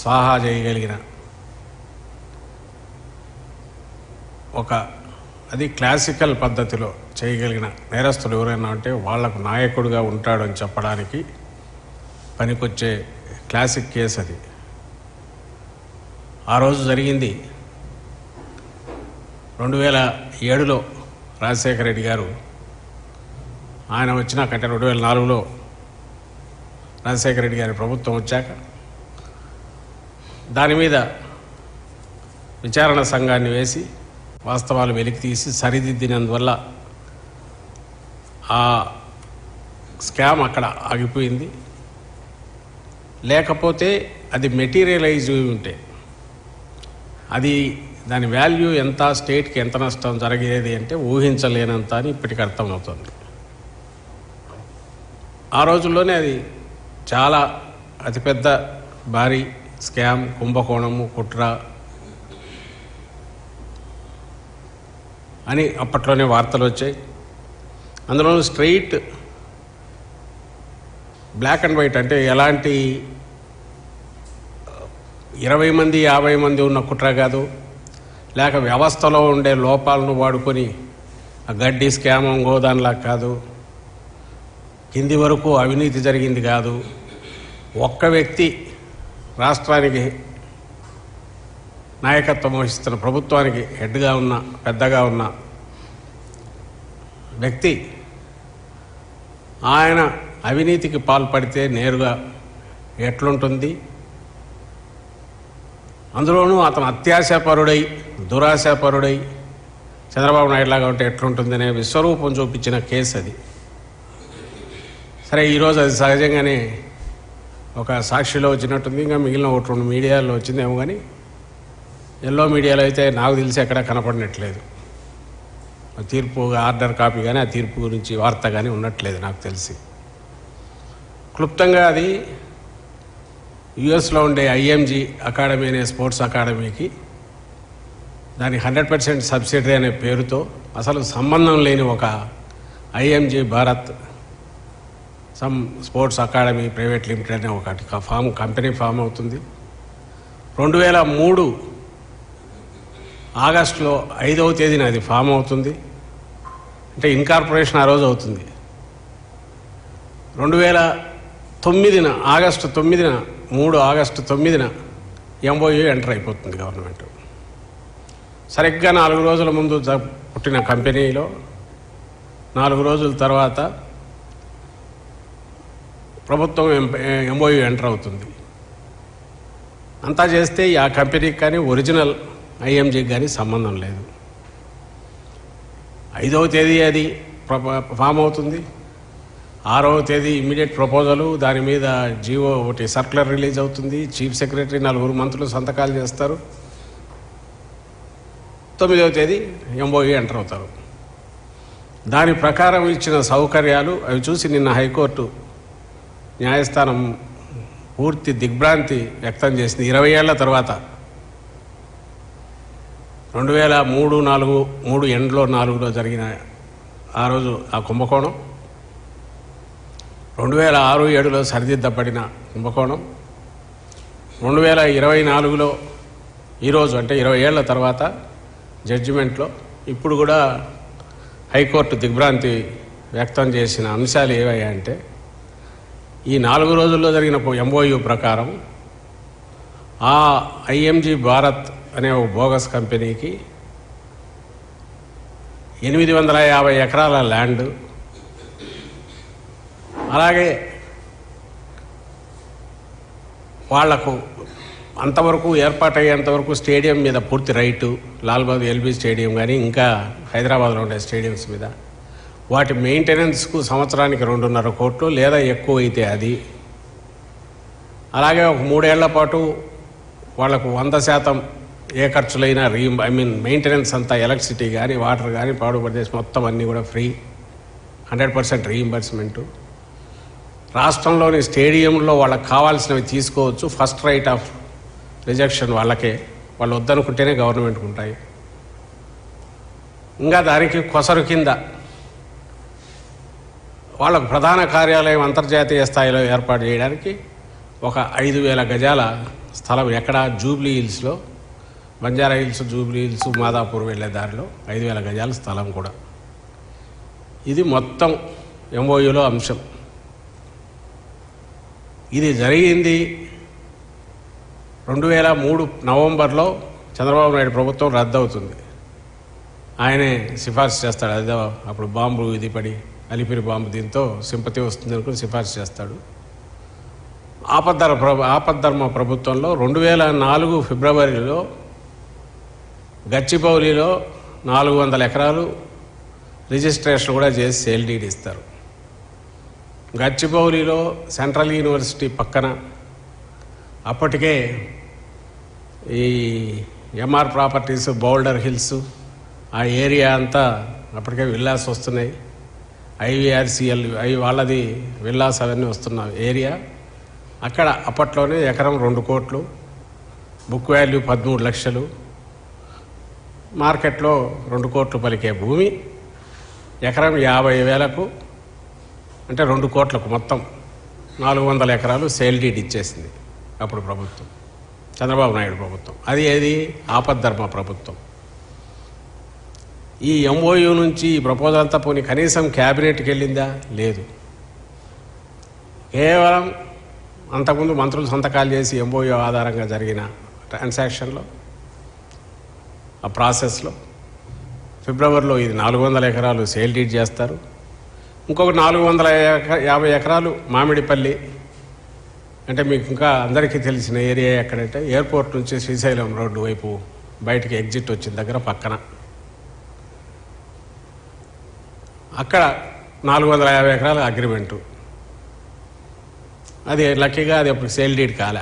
స్వాహా చేయగలిగిన అది క్లాసికల్ పద్ధతిలో చేయగలిగిన నేరస్తులు ఎవరైనా ఉంటే వాళ్లకు నాయకుడిగా ఉంటాడు అని చెప్పడానికి పనికొచ్చే క్లాసిక్ కేసు అది. ఆ రోజు జరిగింది 2007లో రాజశేఖర రెడ్డి గారు ఆయన వచ్చినాకంటే 2004లో రాజశేఖర రెడ్డి గారి ప్రభుత్వం వచ్చాక దాని మీద విచారణ సంఘాన్ని వేసి వాస్తవాలు వెలికి తీసి సరిదిద్దినందువల్ల ఆ స్కామ్ అక్కడ ఆగిపోయింది. లేకపోతే అది మెటీరియలైజ్ ఉంటే దాని వాల్యూ ఎంత, స్టేట్కి ఎంత నష్టం జరిగేది అంటే ఊహించలేనంత అని ఇప్పటికి అర్థమవుతుంది. ఆ రోజుల్లోనే అది చాలా అతిపెద్ద భారీ స్కామ్, కుంభకోణము, కుట్ర అని అప్పట్లోనే వార్తలు వచ్చాయి. అందులోనూ స్ట్రెయిట్ బ్లాక్ అండ్ వైట్, అంటే ఎలాంటి 20 మంది 50 మంది ఉన్న కుట్ర కాదు, లేక వ్యవస్థలో ఉండే లోపాలను వాడుకొని ఆ గడ్డి స్కామ్ గోదాన్లా కాదు, కింది వరకు అవినీతి జరిగింది కాదు. ఒక్క వ్యక్తి రాష్ట్రానికి నాయకత్వం వహిస్తున్న ప్రభుత్వానికి హెడ్గా ఉన్న పెద్దగా ఉన్న వ్యక్తి ఆయన అవినీతికి పాల్పడితే నేరుగా ఎట్లుంటుంది, అందులోనూ అతను అత్యాశాపరుడై దురాశాపరుడై చంద్రబాబు నాయుడులాగా ఉంటే ఎట్లుంటుందనే విశ్వరూపం చూపించిన కేసు అది. సరే, ఈరోజు అది సహజంగానే ఒక సాక్షిలో వచ్చినట్టుంది, ఇంకా మిగిలిన 1-2 మీడియాలో వచ్చిందేమో, కానీ ఎల్లో మీడియాలో అయితే నాకు తెలిసి ఎక్కడా కనపడినట్లేదు. తీర్పు ఆర్డర్ కాపీ కానీ ఆ తీర్పు గురించి వార్త కానీ ఉన్నట్లేదు నాకు తెలిసి. క్లుప్తంగా అది యుఎస్లో ఉండే ఐఎంజీ అకాడమీ అనే స్పోర్ట్స్ అకాడమీకి దాని 100% సబ్సిడరీ అనే పేరుతో అసలు సంబంధం లేని ఒక IMG Bharat some sports academy private limited అనే ఒకటి కంపెనీ ఫామ్ అవుతుంది. 2003 ఆగస్టులో 5వ తేదీన అది ఫామ్ అవుతుంది. అంటే ఇన్కార్పొరేషన్ ఆ రోజు అవుతుంది. 2009 ఆగస్టు 9న ఎంఓయూ ఎంటర్ అయిపోతుంది గవర్నమెంట్. సరిగ్గా 4 రోజుల ముందు పుట్టిన కంపెనీలో 4 రోజుల తర్వాత ప్రభుత్వం ఎంఓయూ ఎంటర్ అవుతుంది. అంతా చేస్తే ఆ కంపెనీకి కానీ ఒరిజినల్ ఐఎంజీకి కానీ సంబంధం లేదు. 5వ తేదీ అది ఫామ్ అవుతుంది. 6వ తేదీ ఇమ్మీడియట్ ప్రపోజలు, దాని మీద జీవో ఒకటి సర్క్యులర్ రిలీజ్ అవుతుంది. చీఫ్ సెక్రటరీ 4 మంత్రులు సంతకాలు చేస్తారు. 9వ తేదీ ఎంఓయూ ఎంటర్ అవుతారు. దాని ప్రకారం ఇచ్చిన సౌకర్యాలు అవి చూసి నిన్న హైకోర్టు న్యాయస్థానం పూర్తి దిగ్భ్రాంతి వ్యక్తం చేసింది. 20 ఏళ్ల తర్వాత 2003 ఎండ్లో 4లో జరిగిన ఆ రోజు ఆ కుంభకోణం, 2006-7లో సరిదిద్దబడిన కుంభకోణం, 2024లో ఈరోజు అంటే 20 ఏళ్ల తర్వాత జడ్జిమెంట్లో ఇప్పుడు కూడా హైకోర్టు దిగ్భ్రాంతి వ్యక్తం చేసిన అంశాలు ఏవయ్యాయంటే, ఈ 4 రోజుల్లో జరిగిన ఎంఓయూ ప్రకారం ఆ ఐఎంజీ భారత్ అనే ఒక బోగస్ కంపెనీకి 850 ఎకరాల ల్యాండ్, అలాగే వాళ్లకు అంతవరకు ఏర్పాటయ్యేంతవరకు స్టేడియం మీద పూర్తి right, Lal Bahadur LB stadium కానీ ఇంకా హైదరాబాద్లో ఉండే స్టేడియంస్ మీద వాటి మెయింటెనెన్స్కు సంవత్సరానికి 2.5 కోట్లు లేదా ఎక్కువ అయితే అది, అలాగే ఒక 3 ఏళ్ల పాటు వాళ్లకు 100% ఏ ఖర్చులైనా మెయింటెనెన్స్ అంతా ఎలక్ట్రిసిటీ కానీ వాటర్ కానీ పాడుపడేసి మొత్తం అన్నీ కూడా ఫ్రీ, 100% రీయింబర్స్మెంటు. రాష్ట్రంలోని స్టేడియంలో వాళ్ళకి కావాల్సినవి తీసుకోవచ్చు. ఫస్ట్ రైట్ ఆఫ్ రిజెక్షన్ వాళ్ళకే, వాళ్ళు వద్దనుకుంటేనే గవర్నమెంట్కి ఉంటాయి. ఇంకా దానికి కొసరు కింద వాళ్ళకు ప్రధాన కార్యాలయం అంతర్జాతీయ స్థాయిలో ఏర్పాటు చేయడానికి ఒక 5,000 గజాల స్థలం ఎక్కడ జూబ్లీ హిల్స్లో, Banjara hills, Jubilee hills, Madhapur వెళ్ళే దారిలో 5,000 గజాల స్థలం కూడా. ఇది మొత్తం ఎంఓయూలో అంశం. ఇది జరిగింది 2003 నవంబర్లో. చంద్రబాబు నాయుడు ప్రభుత్వం రద్దు అవుతుంది. ఆయనే సిఫార్సు చేస్తాడు. అదే అప్పుడు బాంబు ఇది పడి అలిపిరి బాంబు, దీంతో సింపతి వస్తుంది అనుకుని సిఫార్సు చేస్తాడు. ఆపద్ధర్మ ప్రభుత్వంలో 2004 ఫిబ్రవరిలో గచ్చిబౌలిలో 400 ఎకరాలు రిజిస్ట్రేషన్ కూడా చేసి సేల్ డీడ్ ఇస్తారు. గచ్చిబౌలిలో సెంట్రల్ యూనివర్సిటీ పక్కన అప్పటికే ఈ ఎంఆర్ ప్రాపర్టీస్, బౌల్డర్ హిల్స్ ఆ ఏరియా అంతా అప్పటికే విల్లాస్ వస్తున్నాయి. IVRCL వాళ్ళది విల్లాస్ అవన్నీ వస్తున్న ఏరియా. అక్కడ అప్పట్లోనే ఎకరం 2 కోట్లు, బుక్ వాల్యూ 13 లక్షలు, మార్కెట్లో 2 కోట్లు పలికే భూమి ఎకరం 50,000కు, అంటే 2 కోట్లకు మొత్తం 400 ఎకరాలు సేల్ డీడ్ ఇచ్చేసింది అప్పుడు ప్రభుత్వం, చంద్రబాబు నాయుడు ప్రభుత్వం. అది ఏది ఆపద్ధర్మ ప్రభుత్వం. ఈ ఎంఓయూ నుంచి ఈ ప్రపోజల్ అంతా పోనీ కనీసం క్యాబినెట్కి వెళ్ళిందా? లేదు. కేవలం అంతకుముందు మంత్రులు సంతకాలు చేసి ఎంఓయూ ఆధారంగా జరిగిన ట్రాన్సాక్షన్లో, ఆ ప్రాసెస్లో ఫిబ్రవరిలో ఇది 400 ఎకరాలు సేల్ డీడ్ చేస్తారు. ఇంకొక 450 ఎకరాలు మామిడిపల్లి, అంటే మీకు ఇంకా అందరికీ తెలిసిన ఏరియా ఎక్కడంటే ఎయిర్పోర్ట్ నుంచి శ్రీశైలం రోడ్డు వైపు బయటికి ఎగ్జిట్ వచ్చిన దగ్గర పక్కన, అక్కడ 450 ఎకరాల అగ్రిమెంటు. అది లక్కీగా అది అప్పుడు సేల్ డీడ్ కాలే.